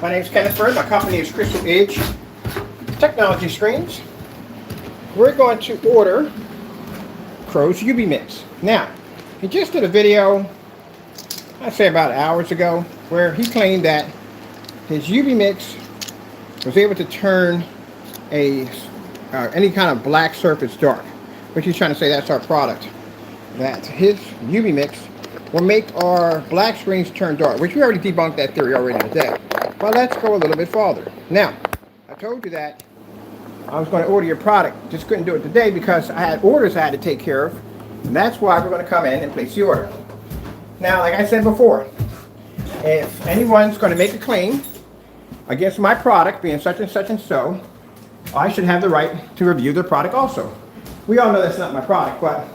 My name is Kenneth Bird. My company is Crystal Edge Technology Screens. We're going to order Crow's UV Mix. Now, he just did a video, I'd say about hours ago, where he claimed that his UV Mix was able to turn any kind of black surface dark, which he's trying to say that's our product. That his UV Mix will make our black screens turn dark, which we already debunked that theory already today. But let's go a little bit farther. Now, I told you that I was going to order your product. Just couldn't do it today because I had orders I had to take care of. And that's why we're going to come in and place the order. Now, like I said before, if anyone's going to make a claim against my product being such and so, I should have the right to review their product also. We all know that's not my product, but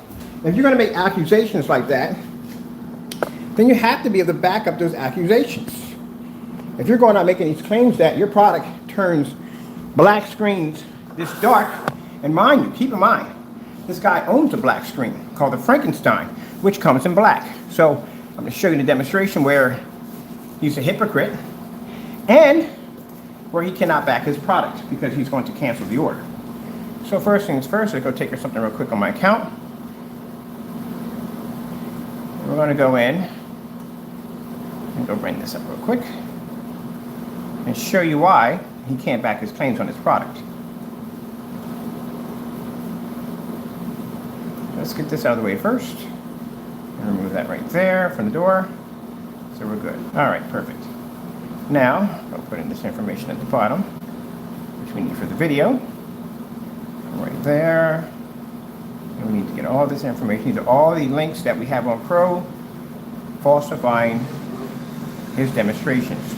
if you're going to make accusations like that, then you have to be able to back up those accusations. If you're going out making these claims that your product turns black screens this dark, and mind you, keep in mind, this guy owns a black screen called the Frankenstein, which comes in black. So I'm going to show you the demonstration where he's a hypocrite and where he cannot back his product because he's going to cancel the order. So first things first, let's go take something real quick on my account. We're going to go in and go bring this up real quick and show you why he can't back his claims on his product. Let's get this out of the way first. And remove that right there from the door. So we're good. All right, perfect. Now, I'll put in this information at the bottom, which we need for the video. Right there. And we need to get all this information. These are all the links that we have on Crow falsifying his demonstrations.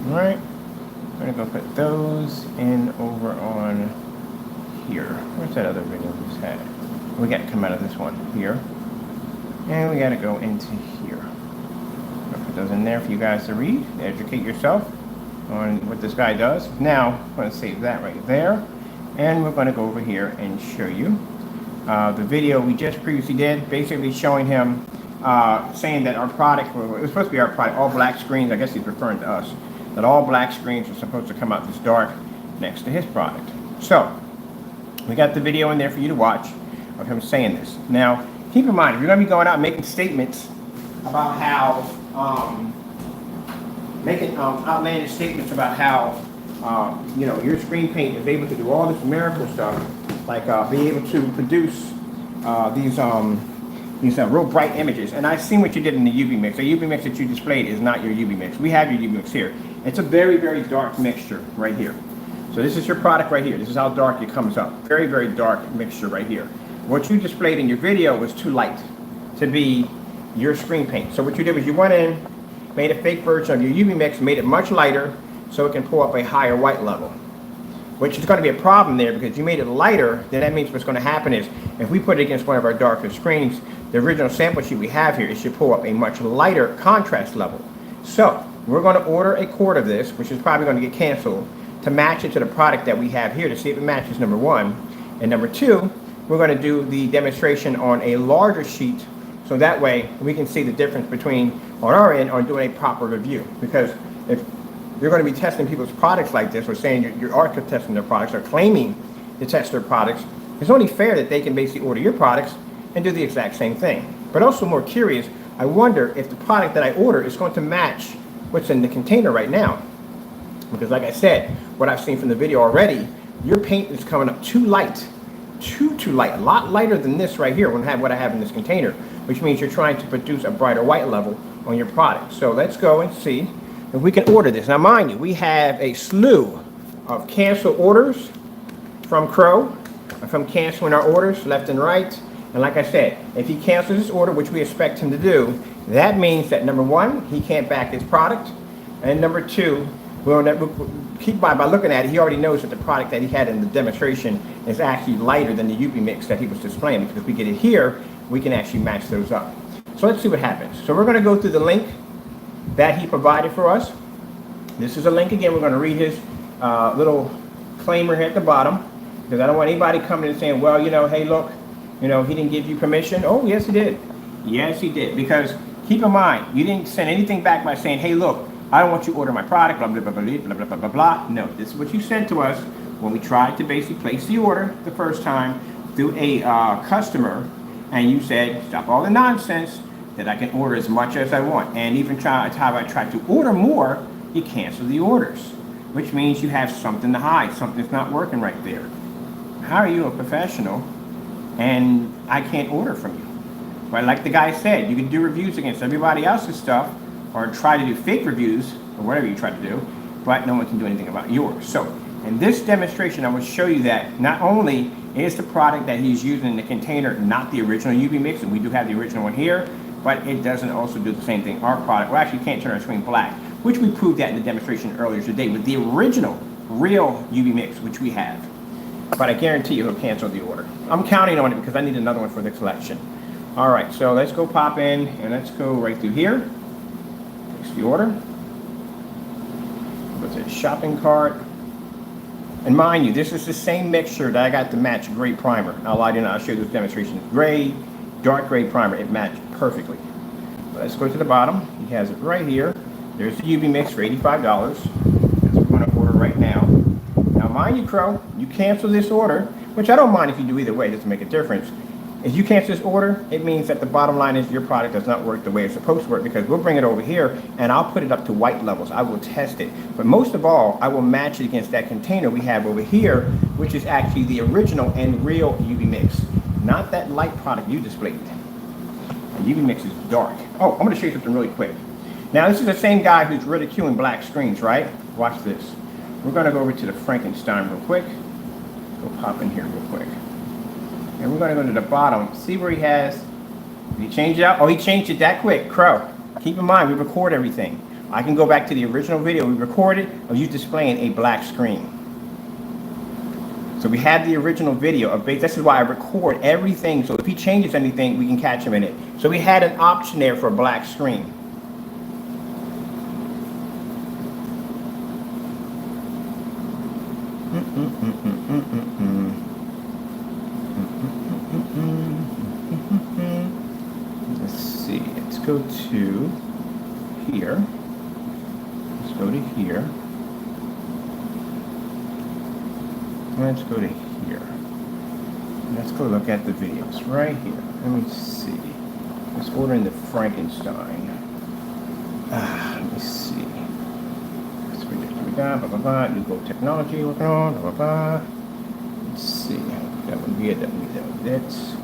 Alright, I'm going to go put those in over on here. Where's that other video we just had? We got to come out of this one here. And we got to go into here. I'll put those in there for you guys to read, educate yourself on what this guy does. Now, I'm going to save that right there. And we're going to go over here and show you the video we just previously did, basically showing him, saying that our product, well, it was supposed to be our product, all black screens, I guess he's referring to us, that all black screens are supposed to come out this dark next to his product. So, we got the video in there for you to watch of him saying this. Now, keep in mind, if you're going to be going out and making statements about how, making outlandish statements about how, you know, your screen paint is able to do all this miracle stuff, like be able to produce these real bright images. And I've seen what you did in the UV mix. The UV mix that you displayed is not your UV mix. We have your UV mix here. It's a very, very dark mixture right here. So this is your product right here. This is how dark it comes up. Very, very dark mixture right here. What you displayed in your video was too light to be your screen paint. So what you did was you went in, made a fake version of your UV mix, made it much lighter so it can pull up a higher white level. Which is going to be a problem there because you made it lighter, then that means what's going to happen is if we put it against one of our darker screens, the original sample sheet we have here, it should pull up a much lighter contrast level. So we're going to order a quart of this, which is probably going to get canceled, to match it to the product that we have here to see if it matches, number one. And number two, we're going to do the demonstration on a larger sheet so that way we can see the difference between, on our end, on doing a proper review. Because if you're going to be testing people's products like this, or saying you are testing their products, or claiming to test their products, it's only fair that they can basically order your products and do the exact same thing. But also more curious, I wonder if the product that I order is going to match what's in the container right now. Because like I said, what I've seen from the video already, your paint is coming up too light. Too light. A lot lighter than this right here when I have what I have in this container, which means you're trying to produce a brighter white level on your product. So let's go and see if we can order this. Now mind you, we have a slew of cancel orders from Crow, from canceling our orders left and right. And like I said, if he cancels this order, which we expect him to do, that means that number one, he can't back his product. And number two, we'll keep by looking at it, he already knows that the product that he had in the demonstration is actually lighter than the UV mix that he was displaying. Because if we get it here, we can actually match those up. So let's see what happens. So we're going to go through the link that he provided for us. This is a link again. We're going to read his little disclaimer here at the bottom, because I don't want anybody coming and saying, well, hey, look, he didn't give you permission. Oh, yes, he did. Yes, he did. Because keep in mind, you didn't send anything back by saying, hey, look, I don't want you to order my product, blah, blah, blah, blah, blah, blah, blah, blah, blah. No, this is what you said to us when we tried to basically place the order the first time through a customer, and you said, stop all the nonsense, that I can order as much as I want. And even time I tried to order more, you cancel the orders, which means you have something to hide. Something's not working right there. How are you a professional and I can't order from you? But like the guy said, you can do reviews against everybody else's stuff or try to do fake reviews or whatever you try to do, but no one can do anything about yours. So in this demonstration, I will show you that not only is the product that he's using in the container not the original UV mix, and we do have the original one here, but it doesn't also do the same thing. Our product, well, actually, you can't turn our screen black, which we proved that in the demonstration earlier today with the original, real UV mix, which we have. But I guarantee you he'll cancel the order. I'm counting on it because I need another one for the collection. All right, so let's go pop in and let's go right through here. Place the order. What's it? Shopping cart. And mind you, this is the same mixture that I got to match gray primer. I'll lie in, I'll show you this demonstration. Gray, dark gray primer, it matched perfectly. But let's go to the bottom. He has it right here. There's the UV mix for $85. That's what we're going to order right now. Now, mind you, Crow, you cancel this order, which I don't mind if you do either way. It doesn't make a difference. If you cancel this order, it means that the bottom line is your product does not work the way it's supposed to work, because we'll bring it over here and I'll put it up to white levels. I will test it. But most of all, I will match it against that container we have over here, which is actually the original and real UV mix, not that light product you displayed. The UV mix is dark. Oh, I'm going to show you something really quick. Now, this is the same guy who's ridiculing black screens, right? Watch this. We're going to go over to the Frankenstein real quick. Go pop in here real quick. And we're going to go to the bottom. See where he has, did he change it out? Oh, he changed it that quick. Crow, keep in mind, we record everything. I can go back to the original video we recorded of you displaying a black screen. So we have the original video of base. This is why I record everything. So if he changes anything, we can catch him in it. So we had an option there for a black screen. Let's see. Let's go to here. Let's go to here. Let's go to here. Let's go look at the videos right here. Let me see. Let's order in the Frankenstein. Let me see. That's what we got. Blah, blah, blah. New Go Technology working on. Blah, blah, blah. Let's see. That one here. That one. That's.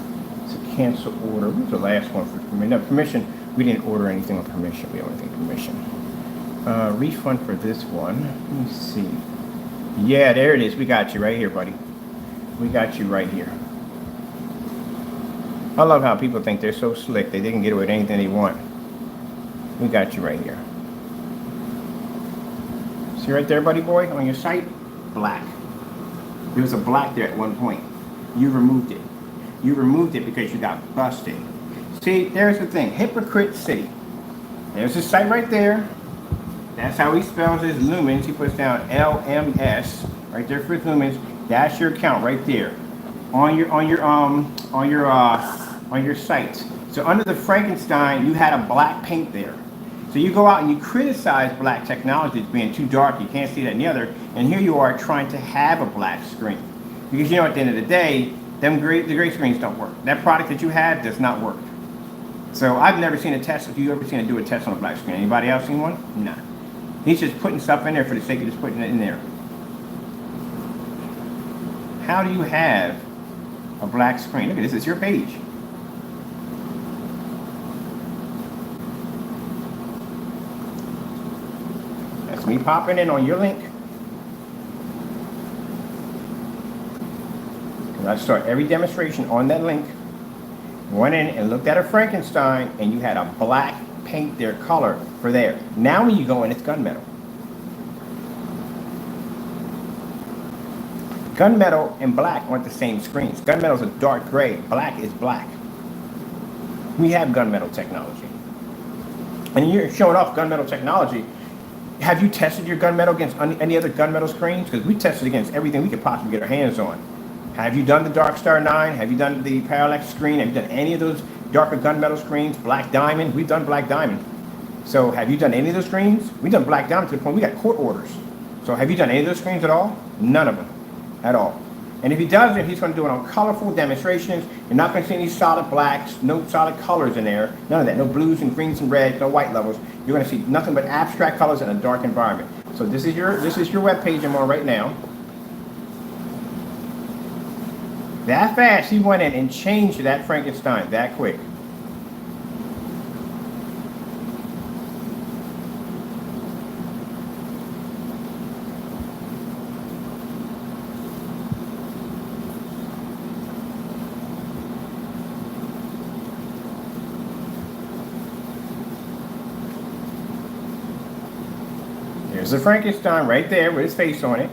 It's a cancel order. What was the last one for permission? No, permission. We didn't order anything on permission. We don't have anything permission. Refund for this one. Let me see. Yeah, there it is. We got you right here, buddy. We got you right here. I love how people think they're so slick that they can get away with anything they want. We got you right here. See right there, buddy boy, on your site? Black. There was a black there at one point. You removed it. You removed it because you got busted. See, there's the thing. Hypocrite City. There's his site right there. That's how he spells his lumens. He puts down LMS right there for his lumens. That's your account right there on your site. So under the Frankenstein, you had a black paint there. So you go out and you criticize black technology as being too dark. You can't see that in the other. And here you are trying to have a black screen, because you know at the end of the day, the gray screens don't work. That product that you have does not work. So I've never seen a test. If you ever seen it do a test on a black screen, anybody else seen one? Nah. He's just putting stuff in there for the sake of just putting it in there. How do you have a black screen? Look at this, it's your page. That's me popping in on your link. And I start every demonstration on that link. Went in and looked at a Frankenstein, and you had a black paint their color for there. Now when you go in, it's gunmetal. Gunmetal and black aren't the same screens. Gunmetal is a dark gray. Black is black. We have gunmetal technology. And you're showing off gunmetal technology. Have you tested your gunmetal against any other gunmetal screens? Because we tested against everything we could possibly get our hands on. Have you done the Dark Star 9? Have you done the Parallax screen? Have you done any of those darker gunmetal screens? Black Diamond? We've done Black Diamond. So have you done any of those screens? We've done Black Diamond to the point we got court orders. So have you done any of those screens at all? None of them at all. And if he does it, he's going to do it on colorful demonstrations. You're not going to see any solid blacks, no solid colors in there, none of that, no blues and greens and reds, no white levels. You're going to see nothing but abstract colors in a dark environment. So this is your web page I'm on right now. That fast, he went in and changed that Frankenstein that quick. There's the Frankenstein right there with his face on it.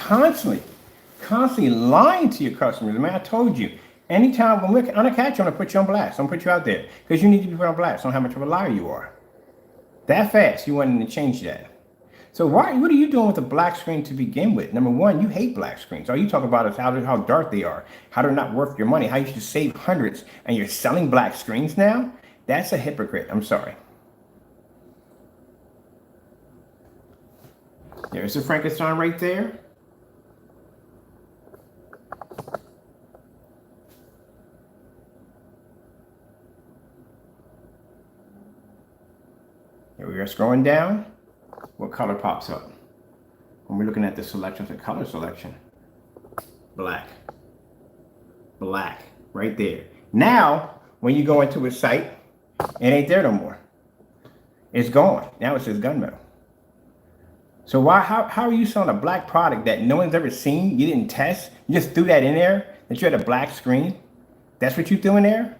Constantly lying to your customers. Man, I told you, anytime when we're on a catch, I'm going to put you on blast. I'm going to put you out there because you need to be put on blast on how much of a liar you are. That fast, you wanted to change that. So what are you doing with a black screen to begin with? Number one, you hate black screens. All you talk about is how dark they are, how they're not worth your money, how you should save hundreds, and you're selling black screens now? That's a hypocrite. I'm sorry. There's the Frankenstein right there. Here we are scrolling down. What color pops up? When we're looking at the selection, the color selection. Black. Black. Right there. Now, when you go into a site, it ain't there no more. It's gone. Now it says gunmetal. So how are you selling a black product that no one's ever seen? You didn't test? You just threw that in there? That you had a black screen? That's what you threw in there?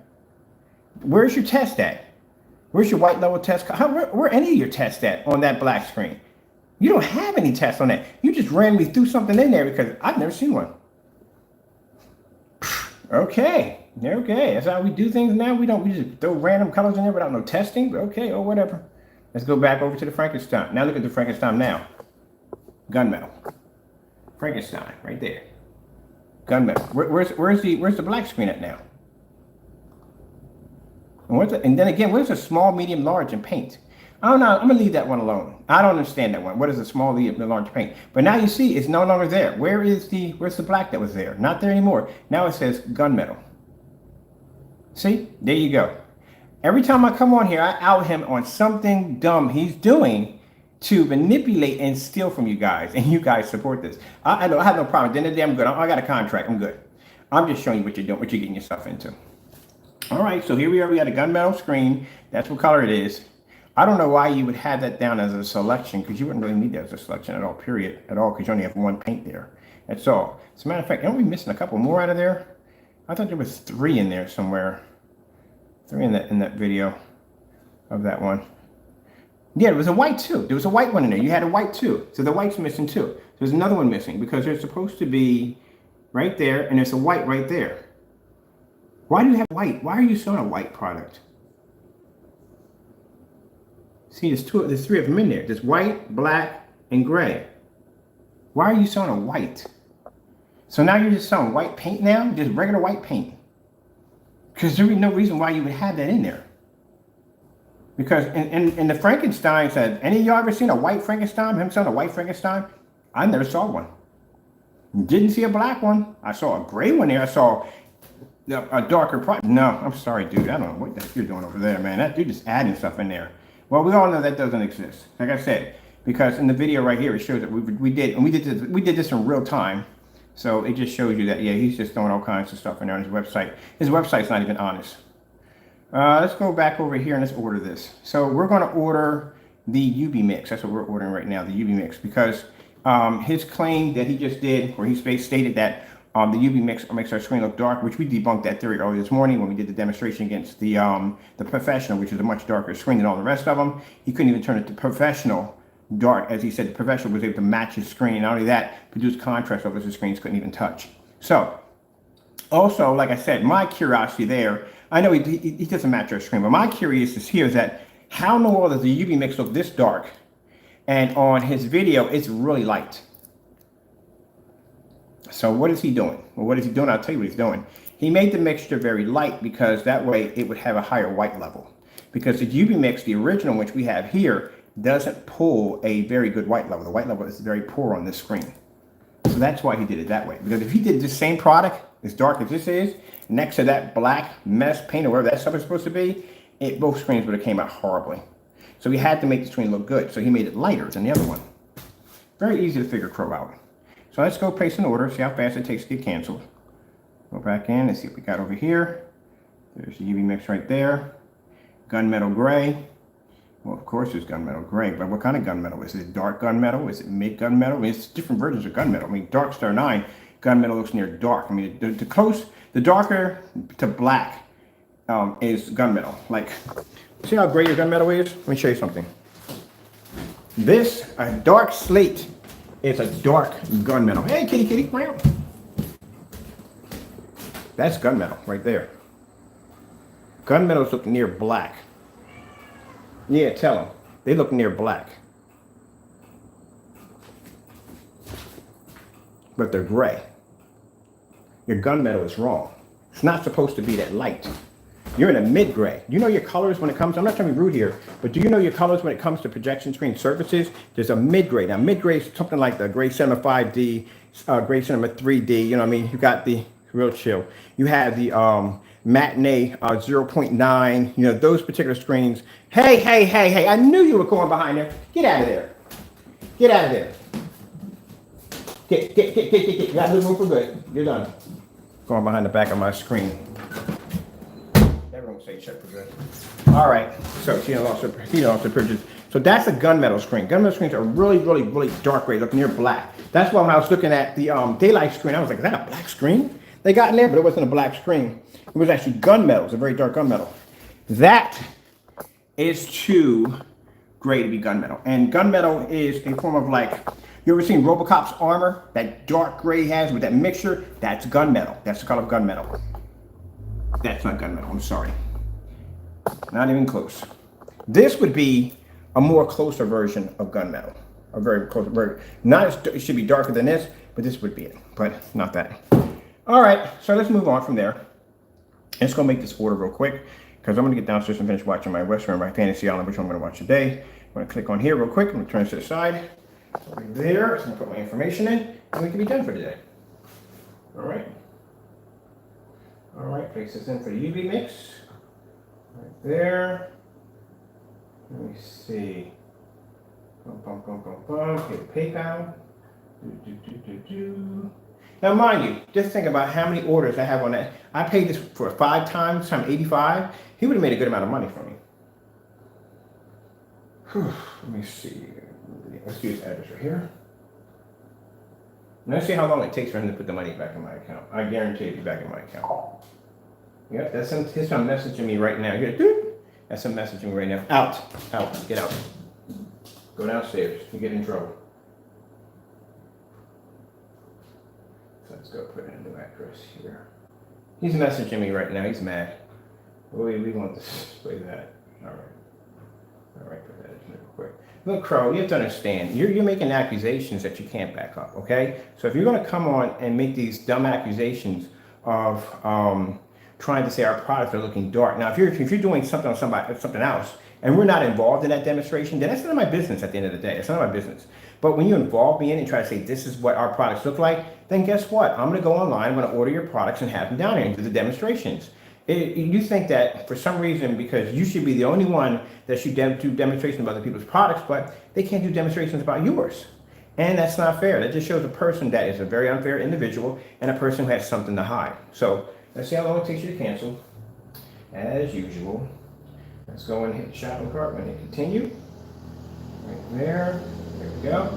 Where's your test at? Where's your white level test? Where any of your tests at on that black screen? You don't have any tests on that. You just randomly threw something in there because I've never seen one. Okay. That's how we do things now. We just throw random colors in there without no testing. Okay, or whatever. Let's go back over to the Frankenstein. Now look at the Frankenstein now. Gunmetal. Frankenstein, right there. Gunmetal. Where's the black screen at now? And then again, what is a small, medium, large in paint? I don't know. I'm gonna leave that one alone. I don't understand that one. What is a small, medium, large paint? But now you see it's no longer there. Where's the black that was there? Not there anymore. Now it says gunmetal. See? There you go. Every time I come on here, I out him on something dumb he's doing to manipulate and steal from you guys, and you guys support this. I know I have no problem. At the end of the day, I'm good. I got a contract. I'm good. I'm just showing you what you're doing, what you're getting yourself into. All right, so here we are. We got a gunmetal screen. That's what color it is. I don't know why you would have that down as a selection, because you wouldn't really need that as a selection at all, period, at all, because you only have one paint there. That's all. As a matter of fact, aren't we missing a couple more out of there? I thought there was 3 in there somewhere. 3 in that video of that one. Yeah, there was a white too. There was a white one in there. You had a white too. So the white's missing too. There's another one missing because there's supposed to be right there, and there's a white right there. Why do you have white? Why are you selling a white product? See, there's 3 of them in there. There's white, black, and gray. Why are you selling a white? So now you're just selling white paint now? Just regular white paint. Because there would be no reason why you would have that in there. Because in the Frankenstein said, any of y'all ever seen a white Frankenstein? Him selling a white Frankenstein? I never saw one. Didn't see a black one. I saw a gray one there. I saw a darker product. No, I'm sorry, dude. I don't know what the heck you're doing over there, man. You're just adding stuff in there. Well, we all know that doesn't exist. Like I said, because in the video right here, it shows that we did this in real time. So it just shows you that, yeah, he's just throwing all kinds of stuff in there on his website. His website's not even honest. Let's go back over here and let's order this. So we're going to order the UV mix. That's what we're ordering right now, the UV mix, because his claim that he just did, where he stated that the UV mix makes our screen look dark, which we debunked that theory earlier this morning when we did the demonstration against the professional, which is a much darker screen than all the rest of them. He couldn't even turn it to professional dark. As he said, the professional was able to match his screen. Not only that, produce contrast over his screens couldn't even touch. So, also, like I said, my curiosity there, I know he doesn't match our screen, but my curiosity here is that How in the world does the UV mix look this dark? And on his video, it's really light. So what is he doing? Well, what is he doing? I'll tell you what he's doing. He made the mixture very light because that way it would have a higher white level. Because the UV mix, the original, which we have here, doesn't pull a very good white level. The white level is very poor on this screen. So that's why he did it that way. Because if he did the same product, as dark as this is, next to that black mess paint or whatever that stuff is supposed to be, both screens would have came out horribly. So he had to make the screen look good. So he made it lighter than the other one. Very easy to figure Crow out. So let's go place an order, see how fast it takes to get canceled. Go back in and see what we got over here. There's the UV mix right there. Gunmetal gray. Well, of course it's gunmetal gray, but what kind of gunmetal? Is it dark gunmetal? Is it mid gunmetal? I mean, it's different versions of gunmetal. I mean, Dark Star 9 gunmetal looks near dark. I mean, the darker to black is gunmetal. Like, see how gray your gunmetal is? Let me show you something. This, a dark slate, is a dark gunmetal. Hey, kitty, kitty, meow. That's gunmetal right there. Gunmetals look near black. Yeah, tell them. They look near black. But they're gray. Your gunmetal is wrong. It's not supposed to be that light. You're in a mid-gray. You know your colors when it comes, I'm not trying to be rude here, but do you know your colors when it comes to projection screen surfaces? There's a mid-gray. Now, mid-gray is something like the Gray Cinema 5D, Gray Cinema 3D, you know what I mean? You got the real chill. You have the Matinee 0.9, you know, those particular screens. Hey, I knew you were going behind there. Get out of there. Get out of there. Get. You got to move for good. You're done. Going behind the back of my screen. Everyone say check for good. All right, so he lost the purchase. So that's a gunmetal screen. Gunmetal screens are really dark gray, look near black. That's why when I was looking at the daylight screen, I was like, is that a black screen? They got in there, but it wasn't a black screen. It was actually gunmetal. It's a very dark gunmetal. That is too gray to be gunmetal. And gunmetal is a form of like, you ever seen RoboCop's armor? That dark gray he has with that mixture? That's gunmetal. That's the color of gunmetal. That's not gunmetal, I'm sorry. Not even close. This would be a more closer version of gunmetal. A very close version. It should be darker than this, but this would be it. But not that. All right, so let's move on from there. Let's go make this order real quick because I'm going to get downstairs and finish watching my Western, my Fantasy Island, which I'm going to watch today. I'm going to click on here real quick. I'm going to turn this to the side. Right there. So I'm going to put my information in and we can be done for today. All right. All right, place this in for the UV mix. Right there. Let me see. Hit PayPal. Now, mind you, just think about how many orders I have on that. I paid this for 5 times, times 85. He would have made a good amount of money for me. Whew. Let me see. Let's do his address right here. Let's see how long it takes for him to put the money back in my account. I guarantee it'll be back in my account. Yep, that's him. He's messaging me right now. Here, that's him messaging me right now. Out, get out. Go downstairs. You get in trouble. So let's go put in a new address here. He's messaging me right now. He's mad. We want to display that. All right, put that in real quick. Look, Crow, you have to understand, you're making accusations that you can't back up, okay? So if you're going to come on and make these dumb accusations of trying to say our products are looking dark. Now, if you're doing something on something else, and we're not involved in that demonstration, then that's none of my business at the end of the day. It's none of my business. But when you involve me in it and try to say this is what our products look like, then guess what? I'm going to go online, I'm going to order your products and have them down here and do the demonstrations. You think that for some reason, because you should be the only one that should do demonstrations of other people's products, but they can't do demonstrations about yours. And that's not fair. That just shows a person that is a very unfair individual and a person who has something to hide. So let's see how long it takes you to cancel. As usual, let's go and hit the shopping cart and hit continue. Right there. There we go.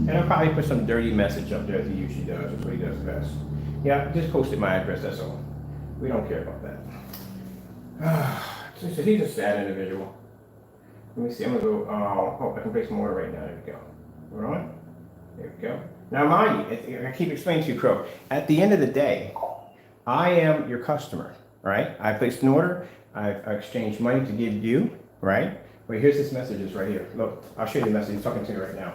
And I'll probably put some dirty message up there as he usually does. That's what he does best. Yeah, just posted my address, that's all. We don't care about that. He's a sad individual. Let me see, I'm gonna go, I can place some order right now. There we go. We're on. There we go. Now mind you, I keep explaining to you, Crow, at the end of the day, I am your customer. right? I placed an order. I exchanged money to give you, right? Wait, here's this messages right here. Look, I'll show you the message. I'm talking to you right now.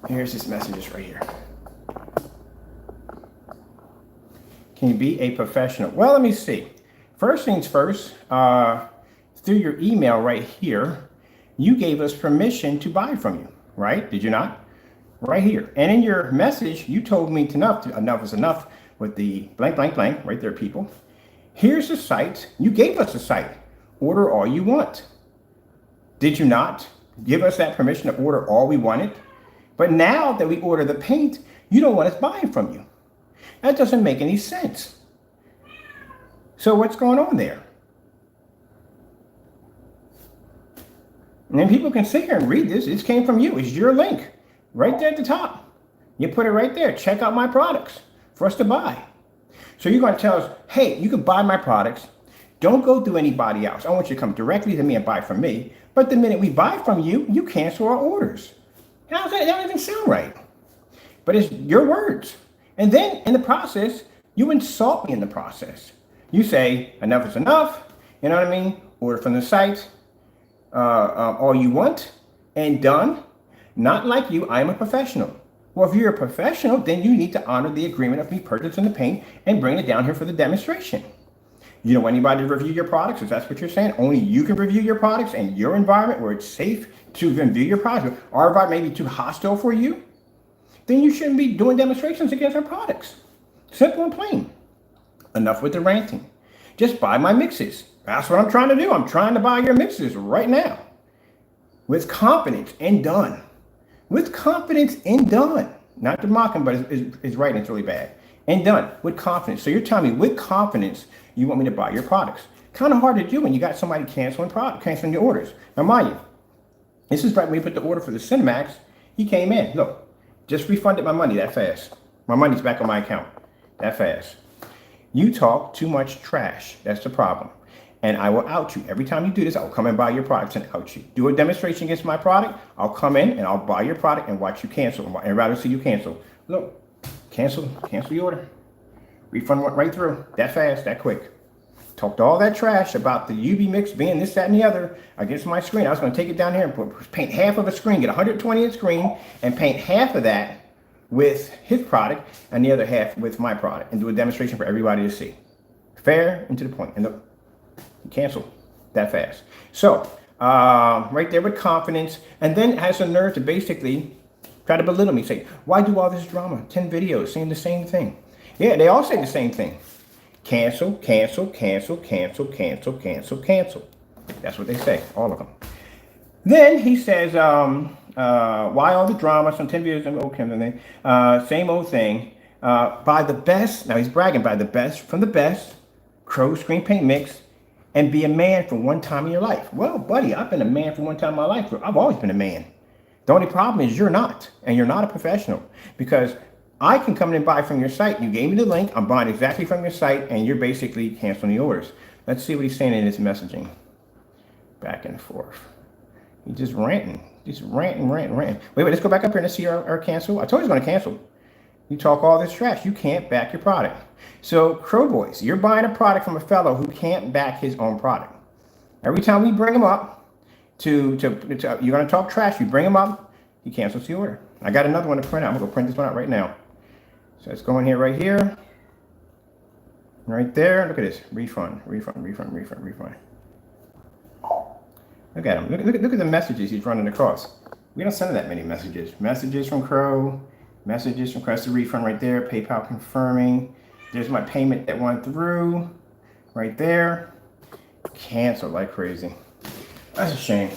Here's this messages right here. Can you be a professional? Well, let me see. First things first, through your email right here, you gave us permission to buy from you, right? Did you not? Right here. And in your message, you told me enough is enough with the blank, blank, blank, right there, people. Here's the site. You gave us a site. Order all you want. Did you not give us that permission to order all we wanted? But now that we order the paint, you don't want us buying from you. That doesn't make any sense. So what's going on there? And then people can sit here and read this. This came from you. It's your link right there at the top. You put it right there. Check out my products for us to buy. So you're going to tell us, hey, you can buy my products. Don't go through anybody else. I want you to come directly to me and buy from me. But the minute we buy from you, you cancel our orders. How's that? That don't even sound right. But it's your words. And then in the process, you insult me in the process. You say, enough is enough. You know what I mean? Order from the site. All you want and done. Not like you, I am a professional. Well, if you're a professional, then you need to honor the agreement of me purchasing the paint and bring it down here for the demonstration. You don't want anybody to review your products, if that's what you're saying. Only you can review your products and your environment where it's safe to review your products. Our environment may be too hostile for you. Then you shouldn't be doing demonstrations against our products. Simple and plain. Enough with the ranting. Just buy my mixes. That's what I'm trying to do. I'm trying to buy your mixes right now. With confidence and done. With confidence and done. Not to mock him, but it's right and it's really bad. And done with confidence. So you're telling me with confidence you want me to buy your products. Kind of hard to do when you got somebody canceling your orders. Now mind you, this is right when we put the order for the Cinemax. He came in. Look, just refunded my money that fast. My money's back on my account that fast. You talk too much trash. That's the problem. And I will out you. Every time you do this, I'll come and buy your products and out you. Do a demonstration against my product. I'll come in and I'll buy your product and watch you cancel. And rather see you cancel. Look, cancel the order. Refund went right through. That fast, that quick. Talked all that trash about the UV mix being this, that, and the other against my screen. I was going to take it down here and paint half of a screen, get 120-inch screen, and paint half of that with his product and the other half with my product and do a demonstration for everybody to see. Fair and to the point. And look, cancel that fast. So right there with confidence, and then has the nerve to basically try to belittle me, say, why do all this drama? 10 videos saying the same thing. Yeah, they all say the same thing. Cancel, cancel, cancel, cancel, cancel, cancel, cancel. That's what they say, all of them. Then he says, why all the drama? Some 10 videos, same old thing. Buy the best, now he's bragging, buy the best from the best, Crow Screen Paint Mix, and be a man for one time in your life. Well, buddy, I've been a man for one time in my life. I've always been a man. The only problem is you're not, and you're not a professional, because I can come in and buy from your site. You gave me the link. I'm buying exactly from your site, and you're basically canceling the orders. Let's see what he's saying in his messaging. Back and forth. He's just ranting. Just ranting. Wait, let's go back up here and let's see our cancel. I told you he's going to cancel. You talk all this trash. You can't back your product. So, Crow Boys, you're buying a product from a fellow who can't back his own product. Every time we bring him up you're going to talk trash. You bring him up, he cancels the order. I got another one to print out. I'm going to print this one out right now. So it's going here, right here. Right there. Look at this. Refund. Look at him. Look at the messages he's running across. We don't send that many messages. Messages from Crow. Messages from Crow. That's the refund right there. PayPal confirming. There's my payment that went through. Right there. Canceled like crazy. That's a shame.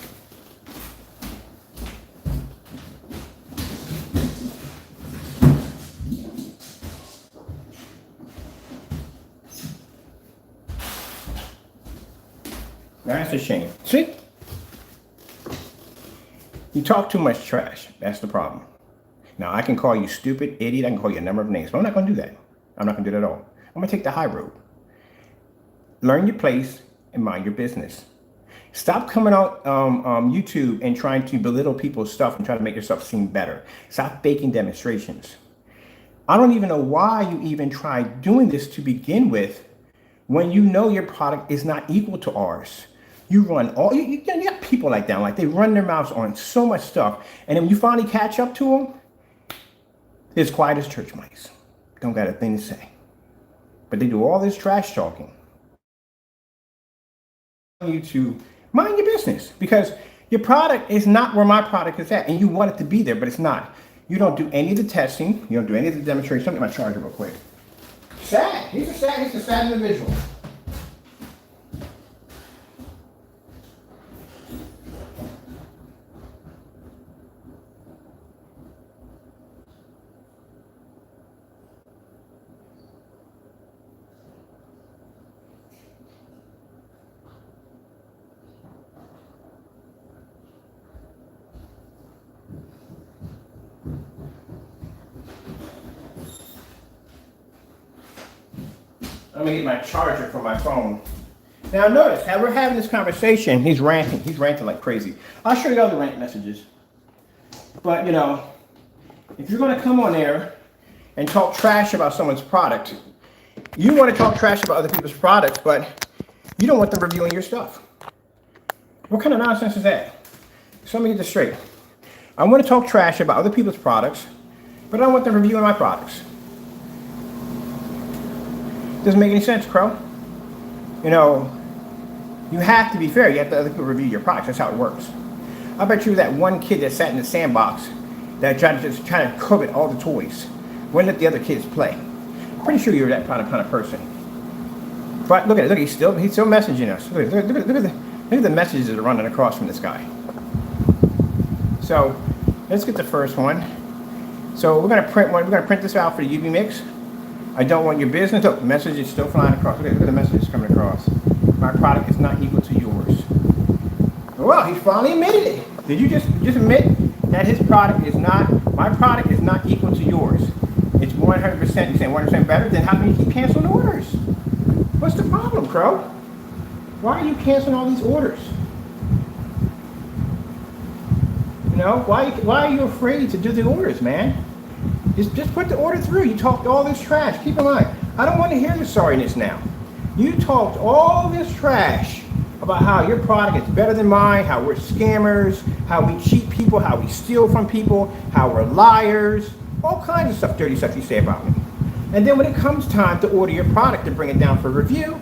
That's a shame. See? You talk too much trash. That's the problem. Now, I can call you stupid, idiot. I can call you a number of names. But I'm not going to do that. I'm not going to do that at all. I'm going to take the high road. Learn your place and mind your business. Stop coming out YouTube and trying to belittle people's stuff and try to make yourself seem better. Stop faking demonstrations. I don't even know why you even tried doing this to begin with when you know your product is not equal to ours. You run all, you got people like that, like they run their mouths on so much stuff, and then when you finally catch up to them, they're as quiet as church mice. Don't got a thing to say. But they do all this trash talking. You to mind your business, because your product is not where my product is at, and you want it to be there, but it's not. You don't do any of the testing. You don't do any of the demonstration. Let me get my charger real quick. Sad. He's a sad individual. Let me get my charger for my phone. Now notice, how we're having this conversation, he's ranting. He's ranting like crazy. I'll show you other rant messages. But, you know, if you're going to come on there and talk trash about someone's product, you want to talk trash about other people's products, but you don't want them reviewing your stuff. What kind of nonsense is that? So let me get this straight. I want to talk trash about other people's products, but I don't want them reviewing my products. Doesn't make any sense, Crow. You know, you have to be fair. You have to let other people review your products. That's how it works. I bet you that one kid that sat in the sandbox that tried to covet all the toys wouldn't let the other kids play. I'm pretty sure you're that kind of person. But look at it. Look, he's still messaging us. Look at the messages that are running across from this guy. So let's get the first one. So we're gonna print one. We're gonna print this out for the UV mix. I don't want your business. Look, the message is still flying across. Look at the message coming across. My product is not equal to yours. Well, he finally admitted it. Did you just admit that his product is not, my product is not equal to yours? It's 100%, you're saying 100% better? Then how can you keep canceling orders? What's the problem, Crow? Why are you canceling all these orders? You know, why are you afraid to do the orders, man? Just put the order through. You talked all this trash. Keep in mind, I don't want to hear your sorriness now. You talked all this trash about how your product is better than mine, how we're scammers, how we cheat people, how we steal from people, how we're liars, all kinds of stuff, dirty stuff you say about me. And then when it comes time to order your product to bring it down for review,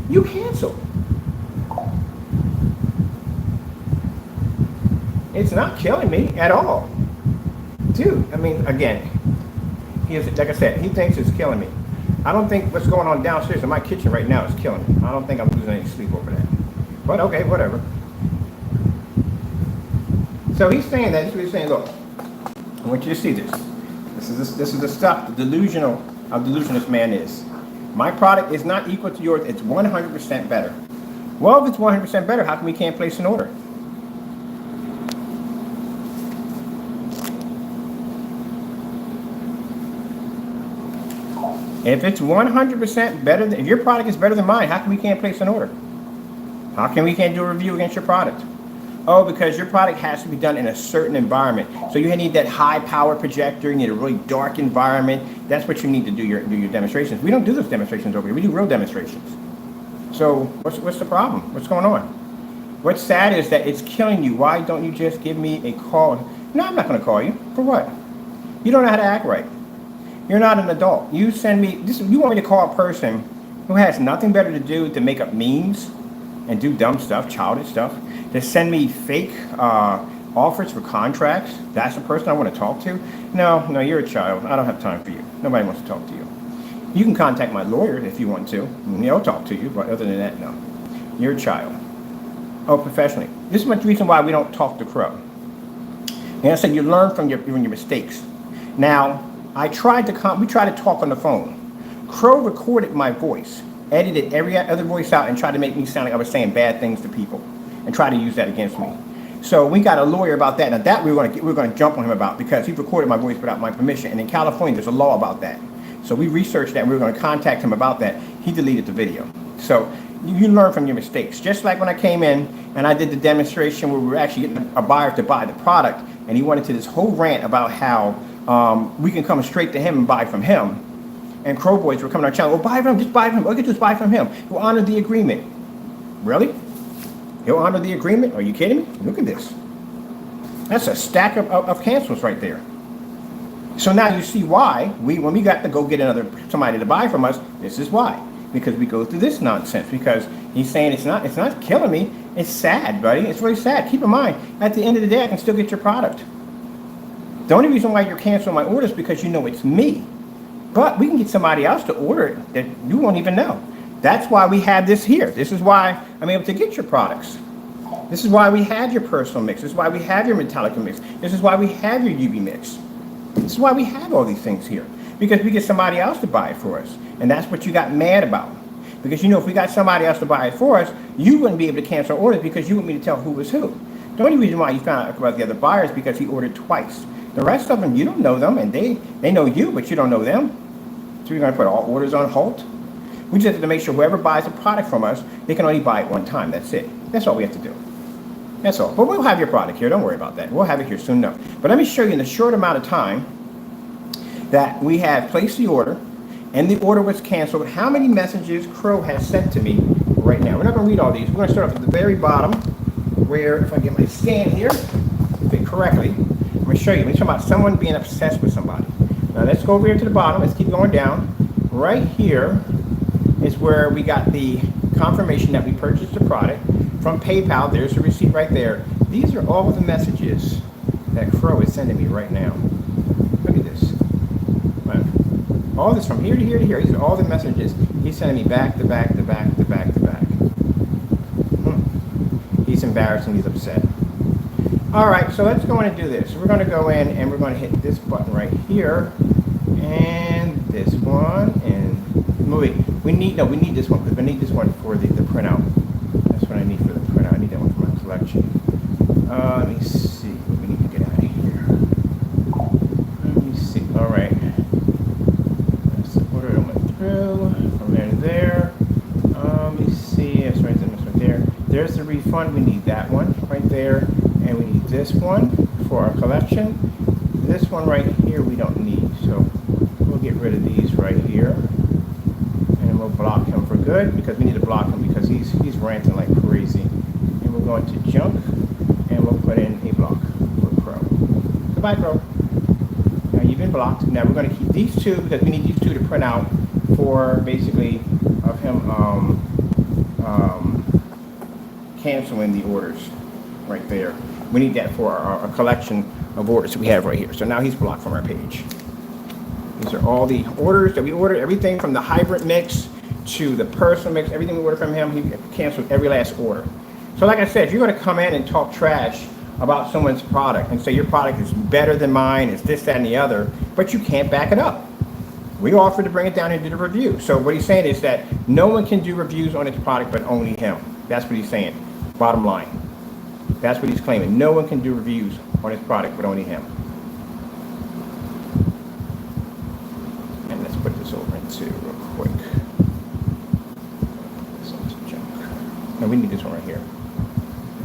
you cancel. It's not killing me at all. Dude, I mean, again, like I said, he thinks it's killing me. I don't think what's going on downstairs in my kitchen right now is killing me. I don't think I'm losing any sleep over that. But okay, whatever. So he's saying that. This is what he's saying. Look, I want you to see this. This is the stuff, the delusional, how delusional this man is. My product is not equal to yours. It's 100% better. Well, if it's 100% better, how come we can't place an order? If it's 100% better, if your product is better than mine, how come we can't place an order? How come we can't do a review against your product? Oh, because your product has to be done in a certain environment. So you need that high power projector, you need a really dark environment. That's what you need to do your demonstrations. We don't do those demonstrations over here. We do real demonstrations. So what's the problem? What's going on? What's sad is that it's killing you. Why don't you just give me a call? No, I'm not going to call you. For what? You don't know how to act right. You're not an adult. You send me this. You want me to call a person who has nothing better to do to make up memes and do dumb stuff, childish stuff, to send me fake offers for contracts? That's the person I want to talk to? No, you're a child. I don't have time for you. Nobody wants to talk to you. You can contact my lawyer if you want to. He'll talk to you, but other than that, no. You're a child. Oh, professionally. This is the reason why we don't talk to Crow. And I said you learn from your mistakes. Now, we tried to talk on the phone. Crow recorded my voice, edited every other voice out, and tried to make me sound like I was saying bad things to people, and tried to use that against me. So we got a lawyer about that. Now that we're going to jump on him about, because he recorded my voice without my permission, and in California there's a law about that. So we researched that, and we were going to contact him about that. He deleted the video. So you learn from your mistakes. Just like when I came in and I did the demonstration where we were actually getting a buyer to buy the product, and he went into this whole rant about how we can come straight to him and buy from him. and Crow Boys were coming on our channel. Well, buy from him, just buy from him. Look at just buy from him. He'll honor the agreement. Really? He'll honor the agreement? Are you kidding me? Look at this. That's a stack of cancels right there. So now you see why when we got to go get somebody to buy from us, this is why. Because we go through this nonsense. Because he's saying it's not killing me. It's sad, buddy. It's really sad. Keep in mind, at the end of the day, I can still get your product. The only reason why you're canceling my order is because you know it's me. But we can get somebody else to order it that you won't even know. That's why we have this here. This is why I'm able to get your products. This is why we have your personal mix. This is why we have your Metallica mix. This is why we have your UV mix. This is why we have all these things here. Because we get somebody else to buy it for us. And that's what you got mad about. Because you know, if we got somebody else to buy it for us, you wouldn't be able to cancel orders because you wouldn't be able to tell who was who. The only reason why you found out about the other buyers is because he ordered twice. The rest of them, you don't know them, and they know you, but you don't know them. So you're going to put all orders on hold? We just have to make sure whoever buys a product from us, they can only buy it one time. That's it. That's all we have to do. That's all. But we'll have your product here. Don't worry about that. We'll have it here soon enough. But let me show you in the short amount of time that we have placed the order, and the order was canceled, how many messages Crow has sent to me right now. We're not going to read all these. We're going to start off at the very bottom, where, if I get my scan here, fit correctly, I'm going to show you. Let me talk about someone being obsessed with somebody. Now let's go over here to the bottom. Let's keep going down. Right here is where we got the confirmation that we purchased the product from PayPal. There's the receipt right there. These are all the messages that Crow is sending me right now. Look at this. All this from here to here to here. These are all the messages he's sending me back to back to back to back to back. He's embarrassed and he's upset. All right, so let's go in and do this. We're going to go in and we're going to hit this button right here, and this one, and we need this one because we need this one for the printout. That's what I need for the printout. I need that one for my collection. Let me see what we need to get out of here. Let me see. All right. That's the order that went through from there to there. Let me see. That's right there. There's the refund. We need that one right there. And we need this one for our collection. This one right here we don't need, so we'll get rid of these right here. And we'll block him for good because we need to block him because he's ranting like crazy. And we'll go into junk and we'll put in a block for Crow. Goodbye, Crow. Now you've been blocked. Now we're going to keep these two because we need these two to print out for basically of him canceling the orders right there. We need that for our collection of orders that we have right here. So now he's blocked from our page. These are all the orders that we ordered. Everything from the hybrid mix to the personal mix, everything we ordered from him, he canceled every last order. So like I said, if you're going to come in and talk trash about someone's product and say your product is better than mine, it's this, that, and the other, but you can't back it up. We offered to bring it down and do the review. So what he's saying is that no one can do reviews on his product but only him. That's what he's saying. Bottom line. That's what he's claiming. No one can do reviews on his product but only him. And let's put this over into real quick. Put this into junk. No, we need this one right here.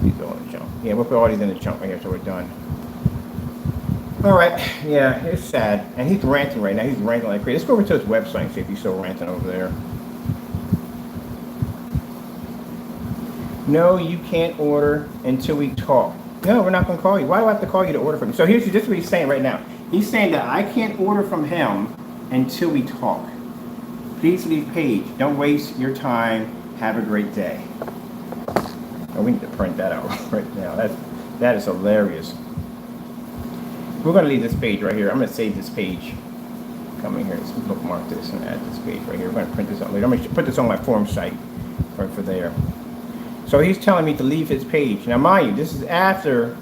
These are all in the junk. Yeah, we'll put all these in the junk right here so we're done. All right. Yeah, it's sad. And he's ranting right now. He's ranting like crazy. Let's go over to his website and see if he's still ranting over there. No, you can't order until we talk. No, we're not going to call you. Why do I have to call you to order from you? So here's just what he's saying right now. He's saying that I can't order from him until we talk. Please leave page. Don't waste your time. Have a great day. Oh, we need to print that out right now. That is hilarious. We're going to leave this page right here. I'm going to save this page. Come in here. Let's bookmark this and add this page right here. We're going to print this out later. I'm going to put this on my forum site right for there. So he's telling me to leave his page. Now, mind you, this is after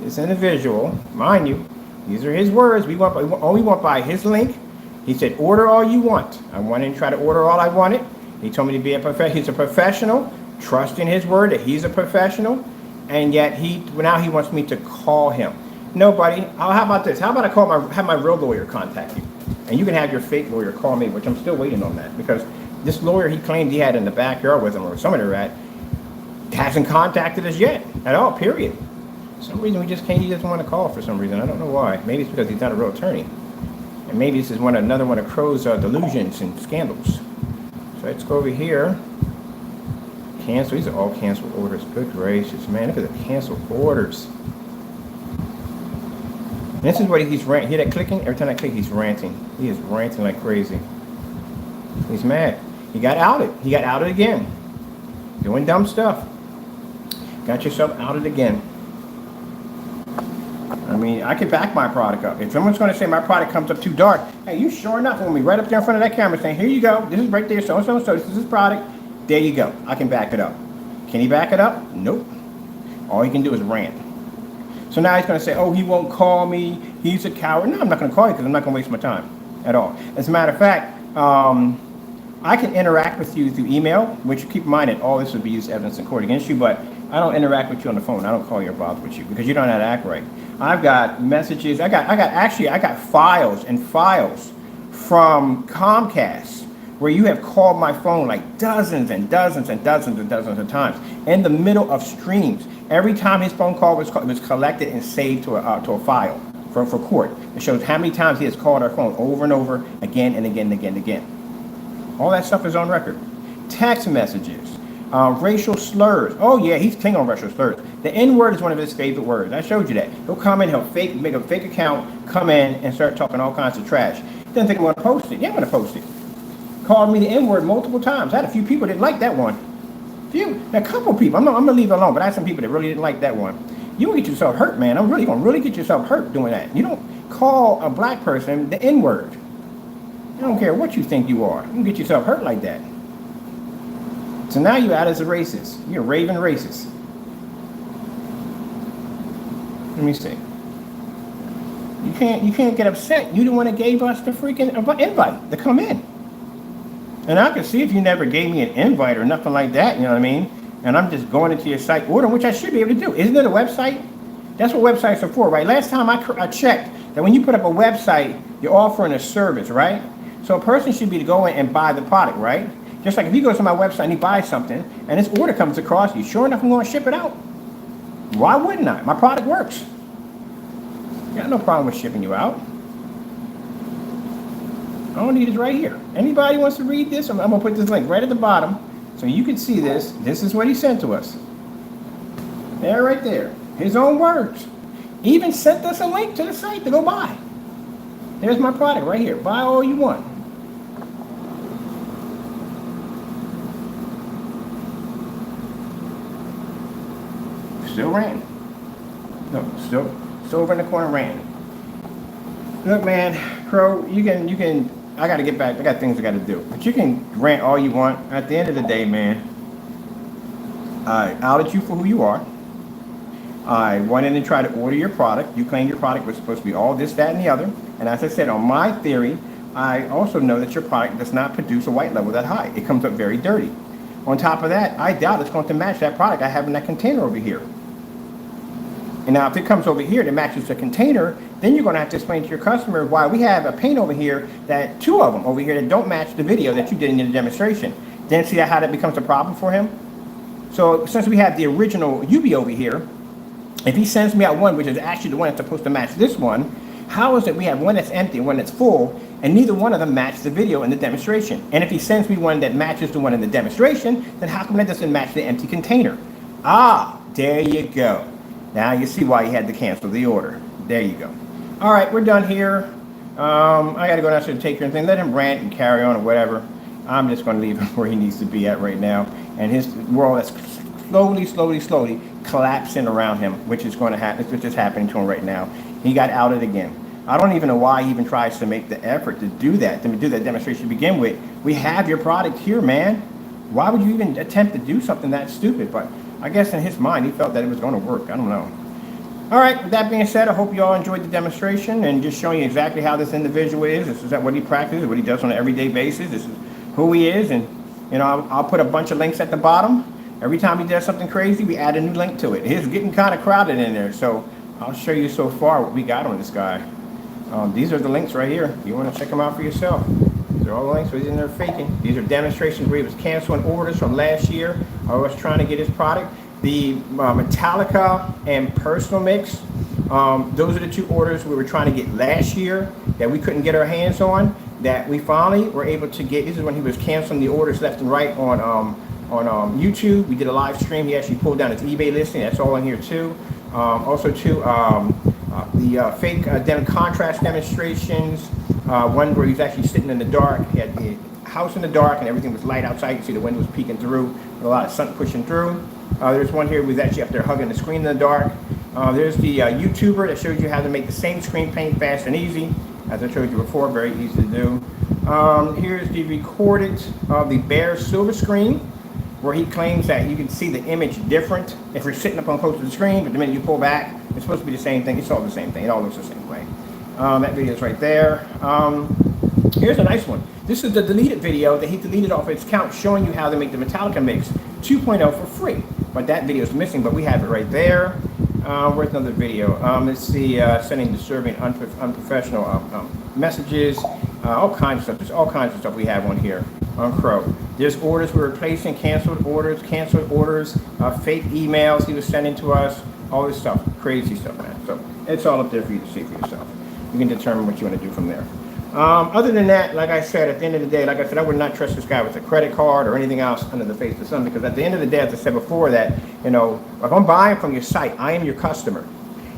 this individual. Mind you, these are his words. We only want by his link. He said, order all you want. I went in and tried to order all I wanted. He told me to be he's a professional, trust in his word that he's a professional, and yet now he wants me to call him. No, buddy. How about this? How about I have my real lawyer contact you, and you can have your fake lawyer call me, which I'm still waiting on that because this lawyer he claimed he had in the backyard with him or somewhere they're at hasn't contacted us yet at all, period. For some reason he doesn't want to call for some reason. I don't know why. Maybe it's because he's not a real attorney. And And maybe this is another one of Crow's delusions and scandals. So let's go over here. Cancel. These are all canceled orders. Good gracious, man. Look at the canceled orders. And this is what he's ranting. Hear that clicking? Every time I click, he's ranting. He is ranting like crazy. He's mad. He got outed. He got outed again. Doing dumb stuff. Got yourself outed again. I mean, I could back my product up. If someone's going to say my product comes up too dark, hey, you sure enough want me right up there in front of that camera saying, here you go. This is right there. So and so and so. This is his product. There you go. I can back it up. Can he back it up? Nope. All he can do is rant. So now he's going to say, oh, he won't call me. He's a coward. No, I'm not going to call you because I'm not going to waste my time at all. As a matter of fact, I can interact with you through email, which keep in mind that all this would be used as evidence in court against you, but I don't interact with you on the phone. I don't call you or bother with you because you don't know how to act right. I've got messages. I got files and files from Comcast where you have called my phone like dozens and dozens and dozens and dozens of times in the middle of streams. Every time his phone call was collected and saved to a file for court. It shows how many times he has called our phone over and over again and again and again and again. All that stuff is on record. Text messages, racial slurs. Oh yeah, he's king on racial slurs. The N-word is one of his favorite words. I showed you that. He'll come in, make a fake account, come in and start talking all kinds of trash. Didn't think I'm going to post it. Yeah, I'm going to post it. Called me the N-word multiple times. I had a few people that didn't like that one. A couple people. I'm going to leave it alone, but I had some people that really didn't like that one. You will get yourself hurt, man. I'm really going to get yourself hurt doing that. You don't call a black person the N-word. I don't care what you think you are. You can get yourself hurt like that. So now you're out as a racist. You're a raving racist. Let me see. You can't get upset. You the one that gave us the freaking invite to come in. And I can see if you never gave me an invite or nothing like that, you know what I mean? And I'm just going into your site ordering, which I should be able to do. Isn't it a website? That's what websites are for, right? Last time I checked that when you put up a website, you're offering a service, right? So a person should be to go in and buy the product, right? Just like if you go to my website and you buy something and this order comes across, you sure enough I'm going to ship it out. Why wouldn't I? My product works. Got no problem with shipping you out. All I need is right here. Anybody wants to read this? I'm going to put this link right at the bottom so you can see this. This is what he sent to us. There, right there. His own words. Even sent us a link to the site to go buy. There's my product right here. Buy all you want. Still ranting. No, still over in the corner ranting. Look, man, Crow, you can. I got to get back. I got things I got to do. But you can rant all you want. At the end of the day, man, I outed you for who you are. I went in and tried to order your product. You claimed your product was supposed to be all this, that, and the other. And as I said, on my theory, I also know that your product does not produce a white level that high. It comes up very dirty. On top of that, I doubt it's going to match that product I have in that container over here. And now if it comes over here that matches the container, then you're going to have to explain to your customer why we have a paint over here, that two of them over here that don't match the video that you did in the demonstration. Then see how that becomes a problem for him? So since we have the original UV over here, if he sends me out one which is actually the one that's supposed to match this one, how is it we have one that's empty and one that's full, and neither one of them match the video in the demonstration? And if he sends me one that matches the one in the demonstration, then how come that doesn't match the empty container? Ah, there you go. Now you see why he had to cancel the order. There you go. All right, we're done here. I got to go downstairs and take care of things. Let him rant and carry on or whatever. I'm just going to leave him where he needs to be at right now. And his world is slowly collapsing around him, which is going to happen. Which is happening to him right now. He got outed again. I don't even know why he even tries to make the effort to do that demonstration to begin with. We have your product here, man. Why would you even attempt to do something that stupid? But I guess in his mind, he felt that it was going to work. I don't know. All right, with that being said, I hope you all enjoyed the demonstration and just showing you exactly how this individual is. This is what he practices, what he does on an everyday basis. This is who he is. And, you know, I'll put a bunch of links at the bottom. Every time he does something crazy, we add a new link to it. It's getting kind of crowded in there. So I'll show you so far what we got on this guy. These are the links right here. You want to check them out for yourself. These are all the links where he's in there faking. These are demonstrations where he was canceling orders from last year. I was trying to get his product. The Metallica and personal mix Those are the 2 orders we were trying to get last year that we couldn't get our hands on, that we finally were able to get. This is when he was canceling the orders left and right on YouTube. We did a live stream. He actually pulled down his eBay listing. That's all in here too. Also too, the fake dental contrast demonstrations. One where he's actually sitting in the dark. He had the house in the dark and everything was light outside. You can see the windows peeking through, with a lot of sun pushing through. There's one here who's actually up there hugging the screen in the dark. There's the YouTuber that shows you how to make the same screen paint fast and easy. As I showed you before, very easy to do. Here's the recorded of the BEHR silver screen, where he claims that you can see the image different if you're sitting up on close to the screen, but the minute you pull back, it's supposed to be the same thing. It's all the same thing. It all looks the same way. That video is right there. Here's a nice one. This is the deleted video that he deleted off his account, showing you how to make the Metallica mix 2.0 for free. But that video is missing, but we have it right there. Where's another video? Let's see, sending disturbing, unprofessional messages, all kinds of stuff. There's all kinds of stuff we have on here on Crow. There's orders we're replacing, canceled orders, fake emails he was sending to us, all this stuff, crazy stuff, man. So it's all up there for you to see for yourself. You can determine what you want to do from there. Other than that, like I said, at the end of the day, like I said, I would not trust this guy with a credit card or anything else under the face of the sun, because at the end of the day, as I said before, that, you know, if I'm buying from your site, I am your customer.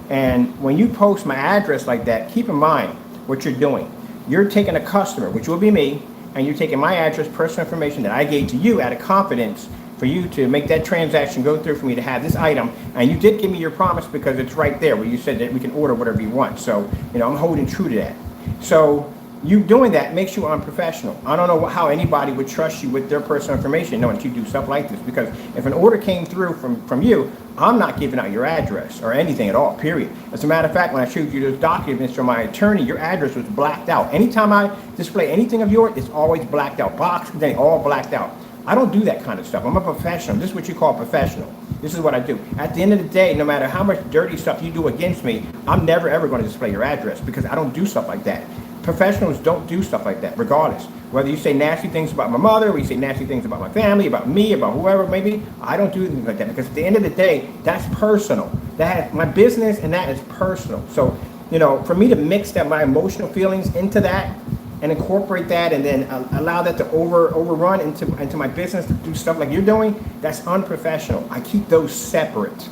And when you post my address like that, keep in mind what you're doing. You're taking a customer, which will be me, and you're taking my address, personal information that I gave to you out of confidence for you to make that transaction go through, for me to have this item. And you did give me your promise, because it's right there where you said that we can order whatever you want. So, you know, I'm holding true to that. So you doing that makes you unprofessional. I don't know how anybody would trust you with their personal information knowing that you do stuff like this, because if an order came through from you, I'm not giving out your address or anything at all, period. As a matter of fact, when I showed you those documents from my attorney, your address was blacked out. Anytime I display anything of yours, it's always blacked out. Box, they all blacked out. I don't do that kind of stuff. I'm a professional. This is what you call professional. This is what I do. At the end of the day, no matter how much dirty stuff you do against me, I'm never ever going to display your address, because I don't do stuff like that. Professionals don't do stuff like that, regardless. Whether you say nasty things about my mother, or you say nasty things about my family, about me, about whoever it may be, I don't do things like that, because at the end of the day, that's personal. That my business, and that is personal. So, you know, for me to mix that, my emotional feelings into that, and incorporate that, and then allow that to overrun into my business, to do stuff like you're doing, that's unprofessional. I keep those separate.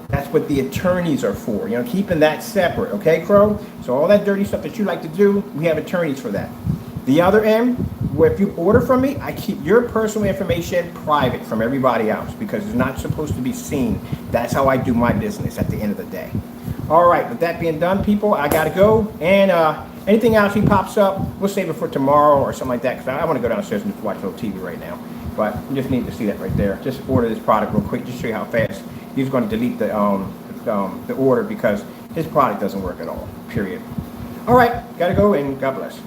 That's what the attorneys are for, you know, keeping that separate, okay, Crow? So all that dirty stuff that you like to do, we have attorneys for that. The other end, where if you order from me, I keep your personal information private from everybody else, because it's not supposed to be seen. That's how I do my business at the end of the day. All right, with that being done, people, I gotta go. And anything else he pops up, we'll save it for tomorrow or something like that, because I want to go downstairs and just watch a little TV right now. But you just need to see that right there. Just order this product real quick, just to show you how fast he's going to delete the order, because his product doesn't work at all, period. All right, gotta go, and God bless.